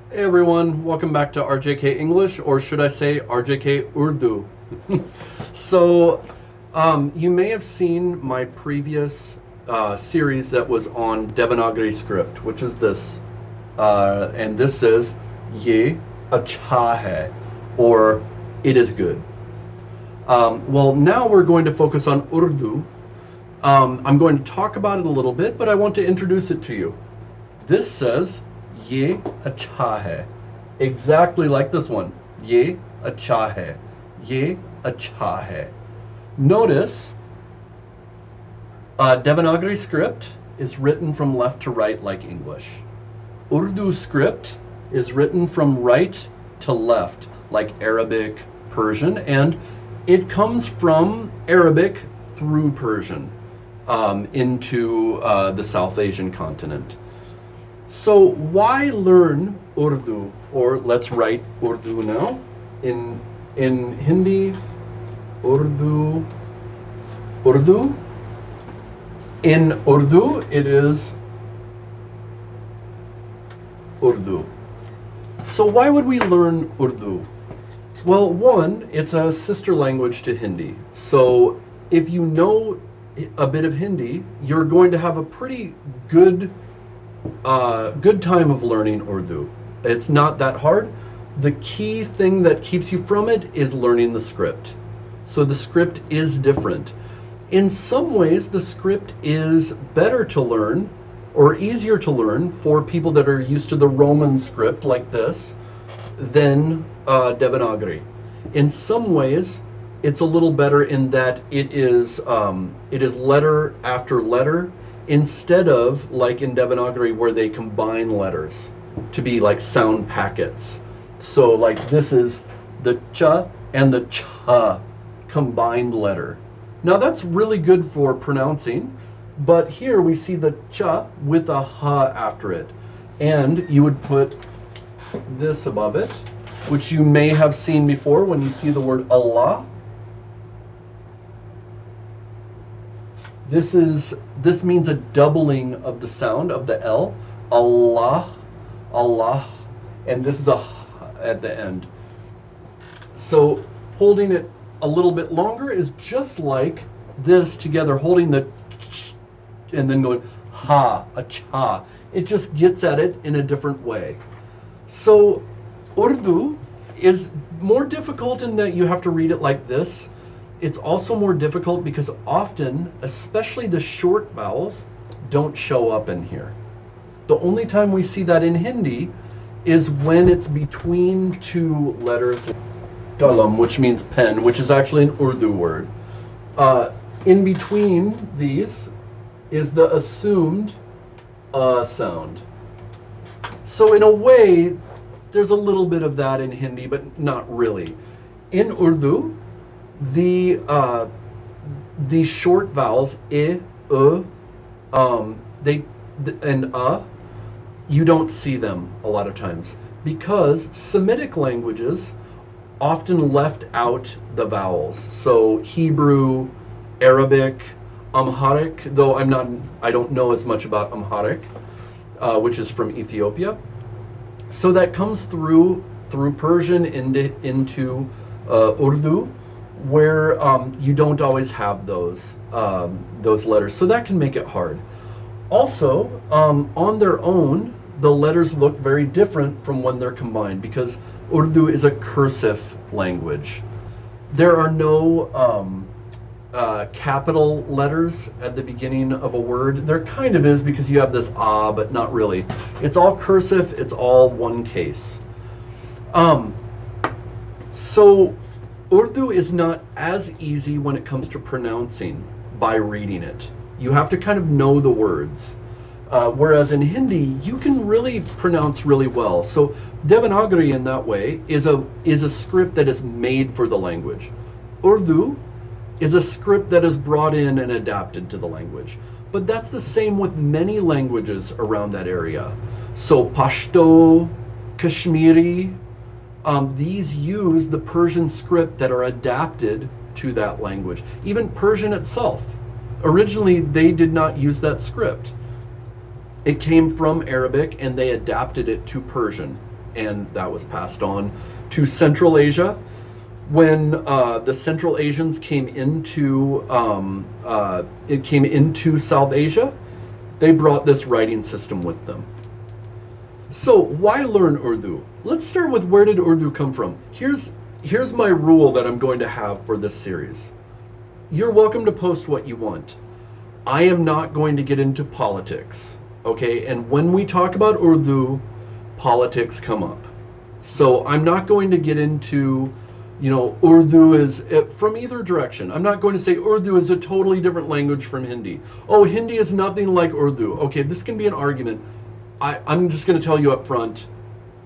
Hey everyone, welcome back to RJK English, or should I say RJK Urdu. so, you may have seen my previous series that was on Devanagari script, which is this. And this says, Ye acha hai, or it is good. Well, now we're going to focus on Urdu. I'm going to talk about it a little bit, but I want to introduce it to you. This says, Ye acha hai. Exactly like this one. Ye acha hai. Ye acha hai. Notice, Devanagari script is written from left to right like English. Urdu script is written from right to left like Arabic, Persian, and it comes from Arabic through Persian into the South Asian continent. So why learn Urdu? Or let's write Urdu now. In Hindi, Urdu. In Urdu, it is Urdu. So why would we learn Urdu? Well, one, it's a sister language to Hindi. So if you know a bit of Hindi, you're going to have a pretty good time of learning Urdu. It's not that hard. The key thing that keeps you from it is learning the script. So the script is different. In some ways, the script is better to learn or easier to learn for people that are used to the Roman script like this than Devanagari. In some ways, it's a little better in that it is letter after letter, instead of like in Devanagari where they combine letters to be like sound packets. So like this is the cha and the cha combined letter. Now that's really good for pronouncing, but here we see the cha with a ha after it. And you would put this above it, which you may have seen before when you see the word Allah. This means a doubling of the sound of the L. Allah, Allah, and this is a H at the end. So holding it a little bit longer is just like this together, holding the ch and then going ha, a cha. It just gets at it in a different way. So Urdu is more difficult in that you have to read it like this. It's also more difficult because often, especially the short vowels, don't show up in here. The only time we see that in Hindi is when it's between two letters, kalam, which means pen, which is actually an Urdu word. In between these is the assumed sound. So in a way, there's a little bit of that in Hindi, but not really. In Urdu, the short vowels and you don't see them a lot of times because Semitic languages often left out the vowels. So Hebrew, Arabic, Amharic, though I don't know as much about Amharic, which is from Ethiopia. So that comes through Persian into Urdu, where you don't always have those letters, so that can make it hard. Also, on their own, the letters look very different from when they're combined because Urdu is a cursive language. There are no capital letters at the beginning of a word. There kind of is because you have this ah, but not really. It's all cursive. It's all one case. So Urdu is not as easy when it comes to pronouncing by reading it. You have to kind of know the words. Whereas in Hindi, you can really pronounce really well. So Devanagari in that way is a script that is made for the language. Urdu is a script that is brought in and adapted to the language. But that's the same with many languages around that area. So Pashto, Kashmiri, these use the Persian script that are adapted to that language. Even Persian itself. Originally, they did not use that script. It came from Arabic and they adapted it to Persian. and that was passed on to Central Asia. When the Central Asians came into South Asia, they brought this writing system with them. So why learn Urdu? Let's start with, where did Urdu come from? Here's my rule that I'm going to have for this series. You're welcome to post what you want. I am not going to get into politics, okay? And when we talk about Urdu, politics come up. So I'm not going to get into, Urdu is from either direction. I'm not going to say Urdu is a totally different language from Hindi. Oh, Hindi is nothing like Urdu. Okay, this can be an argument. I'm just going to tell you up front,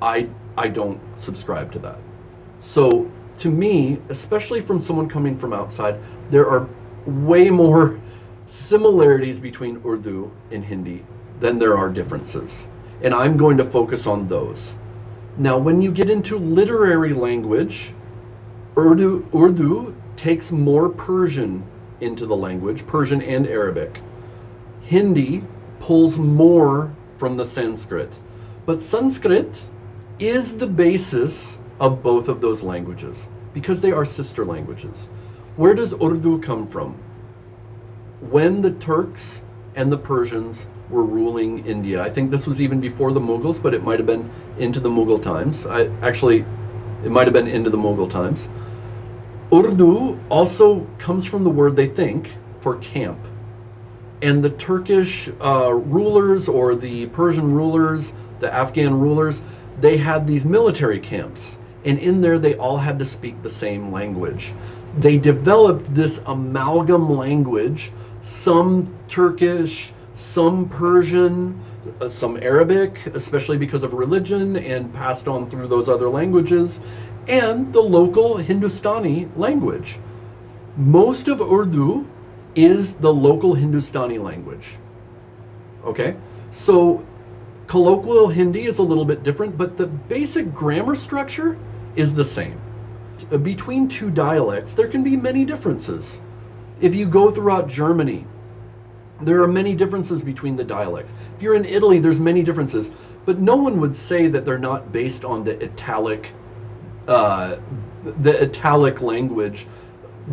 I don't subscribe to that. So to me, especially from someone coming from outside, there are way more similarities between Urdu and Hindi than there are differences. And I'm going to focus on those. Now, when you get into literary language, Urdu takes more Persian into the language, Persian and Arabic. Hindi pulls more from the Sanskrit. But Sanskrit is the basis of both of those languages because they are sister languages. Where does Urdu come from? When the Turks and the Persians were ruling India. I think this was even before the Mughals, but it might have been into the Mughal times. It might have been into the Mughal times. Urdu also comes from the word, they think, for camp. And the Turkish rulers or the Persian rulers, the Afghan rulers, they had these military camps. And in there, they all had to speak the same language. They developed this amalgam language, some Turkish, some Persian, some Arabic, especially because of religion, and passed on through those other languages, and the local Hindustani language. Most of Urdu is the local Hindustani language. Okay? So colloquial Hindi is a little bit different, but the basic grammar structure is the same. Between two dialects, there can be many differences. If you go throughout Germany, there are many differences between the dialects. If you're in Italy, there's many differences, but no one would say that they're not based on the Italic language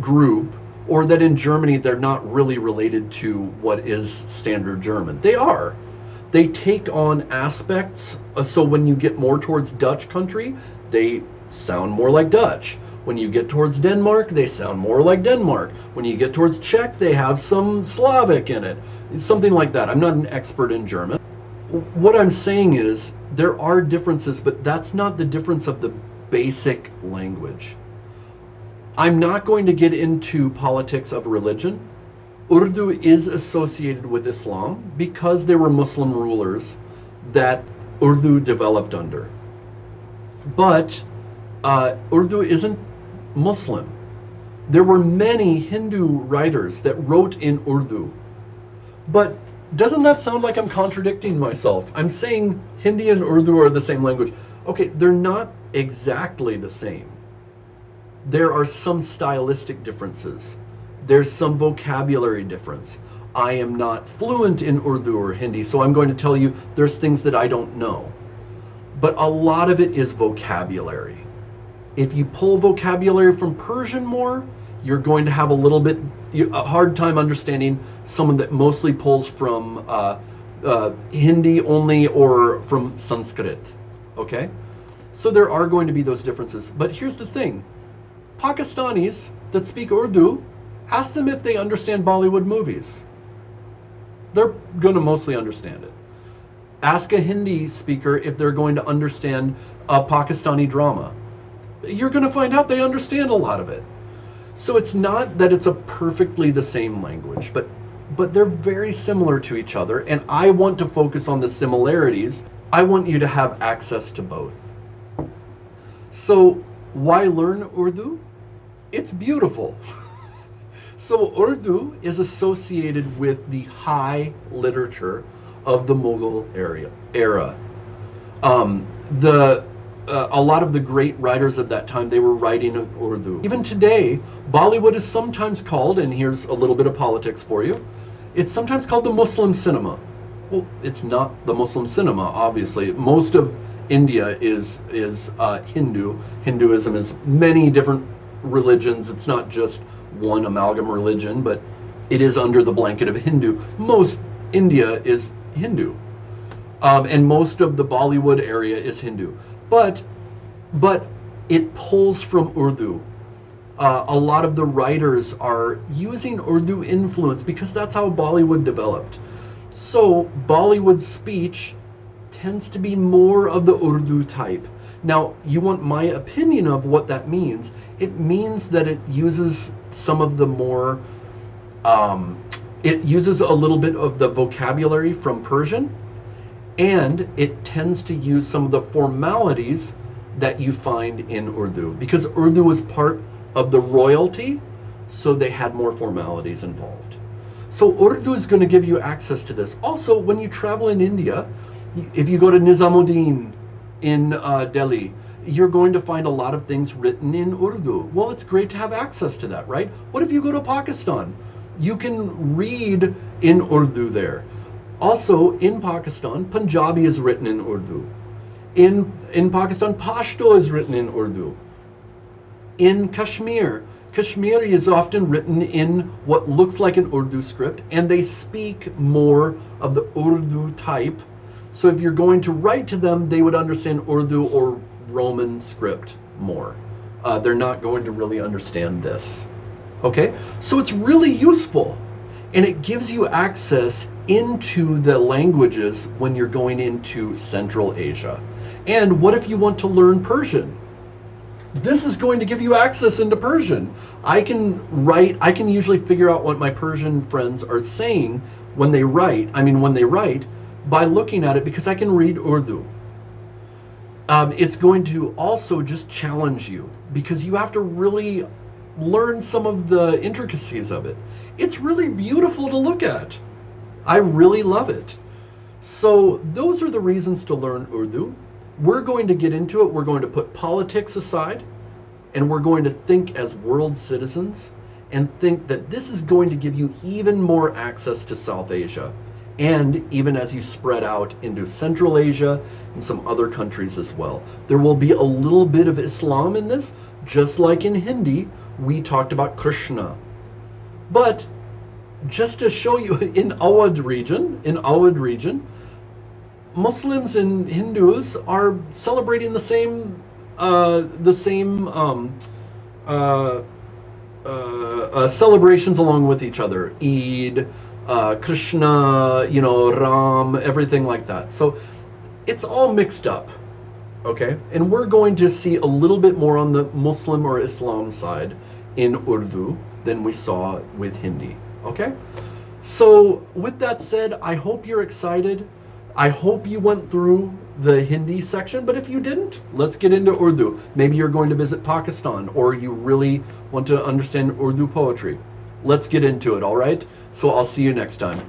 group, or that in Germany they're not really related to what is standard German. They are. They take on aspects, so when you get more towards Dutch country, they sound more like Dutch. When you get towards Denmark, they sound more like Denmark. When you get towards Czech, they have some Slavic in it. Something like that. I'm not an expert in German. What I'm saying is, there are differences, but that's not the difference of the basic language. I'm not going to get into politics of religion. Urdu is associated with Islam because there were Muslim rulers that Urdu developed under. But Urdu isn't Muslim. There were many Hindu writers that wrote in Urdu. But doesn't that sound like I'm contradicting myself? I'm saying Hindi and Urdu are the same language. Okay, they're not exactly the same. There are some stylistic differences. There's some vocabulary difference. I am not fluent in Urdu or Hindi, so I'm going to tell you there's things that I don't know. But a lot of it is vocabulary. If you pull vocabulary from Persian more, you're going to have a hard time understanding someone that mostly pulls from Hindi only or from Sanskrit. Okay? So there are going to be those differences. But here's the thing. Pakistanis that speak Urdu, ask them if they understand Bollywood movies. They're going to mostly understand it. Ask a Hindi speaker if they're going to understand a Pakistani drama. You're going to find out they understand a lot of it. So it's not that it's a perfectly the same language, but they're very similar to each other, and I want to focus on the similarities. I want you to have access to both. So why learn Urdu? It's beautiful. So Urdu is associated with the high literature of the Mughal era. A lot of the great writers of that time, they were writing in Urdu. Even today, Bollywood is sometimes called, and here's a little bit of politics for you, it's sometimes called the Muslim cinema. Well, it's not the Muslim cinema, obviously. Most of India is Hindu. Hinduism is many different religions. It's not just one amalgam religion, but it is under the blanket of Hindu. Most India is Hindu, and most of the Bollywood area is Hindu. But it pulls from Urdu. A lot of the writers are using Urdu influence because that's how Bollywood developed. So Bollywood speech tends to be more of the Urdu type. Now, you want my opinion of what that means. It means that it uses some of the more, it uses a little bit of the vocabulary from Persian, and it tends to use some of the formalities that you find in Urdu, because Urdu was part of the royalty, so they had more formalities involved. So Urdu is going to give you access to this. Also, when you travel in India, if you go to Nizamuddin in Delhi, you're going to find a lot of things written in Urdu. Well, it's great to have access to that, right? What if you go to Pakistan? You can read in Urdu there. Also, in Pakistan, Punjabi is written in Urdu. In Pakistan, Pashto is written in Urdu. In Kashmir, Kashmiri is often written in what looks like an Urdu script, and they speak more of the Urdu type. So if you're going to write to them, they would understand Urdu or Roman script more. They're not going to really understand this. Okay? So it's really useful, and it gives you access into the languages when you're going into Central Asia. And what if you want to learn Persian? This is going to give you access into Persian. I can usually figure out what my Persian friends are saying when they write, by looking at it, because I can read Urdu. It's going to also just challenge you, because you have to really learn some of the intricacies of it. It's really beautiful to look at. I really love it. So those are the reasons to learn Urdu. We're going to get into it. We're going to put politics aside, and we're going to think as world citizens and think that this is going to give you even more access to South Asia, and even as you spread out into Central Asia and some other countries as well. There will be a little bit of Islam in this, just like in Hindi, we talked about Krishna. But just to show you, in Awadh region, Muslims and Hindus are celebrating the same celebrations along with each other. Eid, Krishna, Ram, everything like that. So it's all mixed up, okay? And we're going to see a little bit more on the Muslim or Islam side in Urdu than we saw with Hindi, okay? So with that said, I hope you're excited. I hope you went through the Hindi section, but if you didn't, let's get into Urdu. Maybe you're going to visit Pakistan, or you really want to understand Urdu poetry. Let's get into it, all right? So I'll see you next time.